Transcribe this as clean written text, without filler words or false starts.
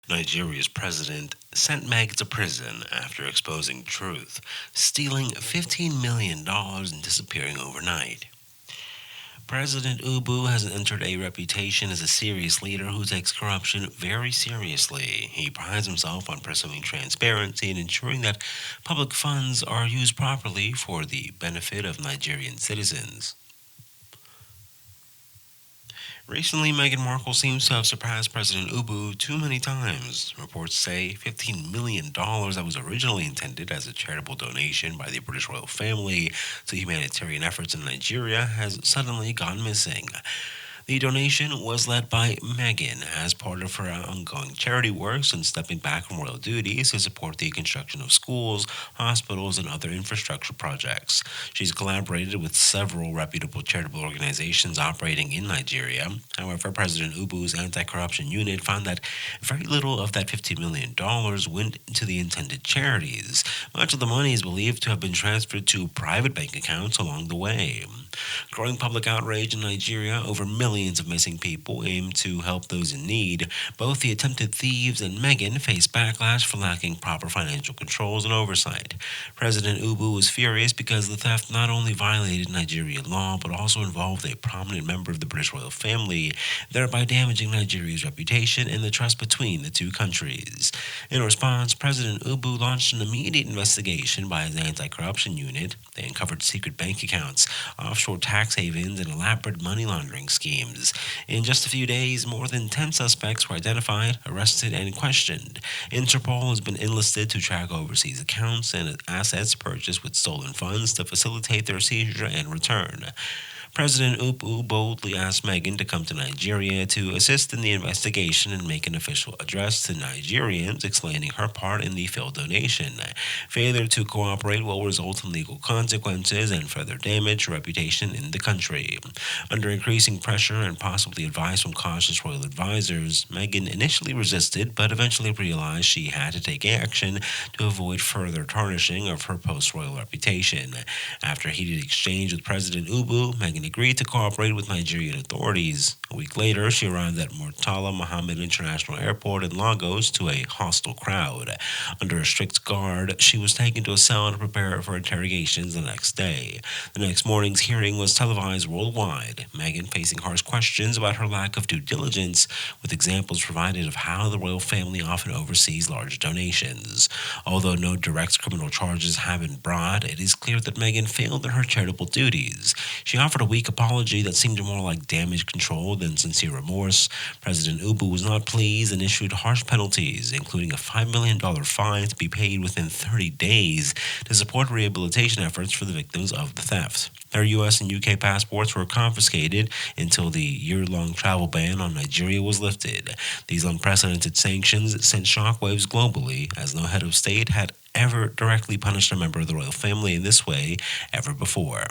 Nigeria's president sent Meg to prison after exposing truth, stealing $15 million and disappearing overnight. President Ubu has entered a reputation as a serious leader who takes corruption very seriously. He prides himself on pursuing transparency and ensuring that public funds are used properly for the benefit of Nigerian citizens. Recently, Meghan Markle seems to have surpassed President Ubu too many times. Reports say $15 million that was originally intended as a charitable donation by the British royal family to humanitarian efforts in Nigeria has suddenly gone missing. The donation was led by Meghan as part of her ongoing charity work since stepping back from royal duties to support the construction of schools, hospitals, and other infrastructure projects. She's collaborated with several reputable charitable organizations operating in Nigeria. However, President Ubu's anti corruption unit found that very little of that $50 million went to the intended charities. Much of the money is believed to have been transferred to private bank accounts along the way. Growing public outrage in Nigeria over millions of missing people aim to help those in need. Both the attempted thieves and Meghan face backlash for lacking proper financial controls and oversight. President Ubu was furious because the theft not only violated Nigerian law but also involved a prominent member of the British royal family, thereby damaging Nigeria's reputation and the trust between the two countries. In response, President Ubu launched an immediate investigation by his anti-corruption unit. They uncovered secret bank accounts, offshore tax havens, and elaborate money laundering schemes. In just a few days, more than 10 suspects were identified, arrested, and questioned. Interpol has been enlisted to track overseas accounts and assets purchased with stolen funds to facilitate their seizure and return. President Ubu boldly asked Meghan to come to Nigeria to assist in the investigation and make an official address to Nigerians explaining her part in the failed donation. Failure to cooperate will result in legal consequences and further damage her reputation in the country. Under increasing pressure and possibly advice from cautious royal advisors, Meghan initially resisted but eventually realized she had to take action to avoid further tarnishing of her post-royal reputation. After a heated exchange with President Ubu, Meghan agreed to cooperate with Nigerian authorities. A week later, she arrived at Murtala Mohammed International Airport in Lagos to a hostile crowd. Under a strict guard, she was taken to a cell to prepare for interrogations the next day. The next morning's hearing was televised worldwide, Meghan facing harsh questions about her lack of due diligence, with examples provided of how the royal family often oversees large donations. Although no direct criminal charges have been brought, it is clear that Meghan failed in her charitable duties. She offered a weak apology that seemed more like damage control than sincere remorse. President Ubu was not pleased and issued harsh penalties, including a $5 million fine to be paid within 30 days to support rehabilitation efforts for the victims of the theft. Their U.S. and U.K. passports were confiscated until the year-long travel ban on Nigeria was lifted. These unprecedented sanctions sent shockwaves globally, as no head of state had ever directly punished a member of the royal family in this way ever before.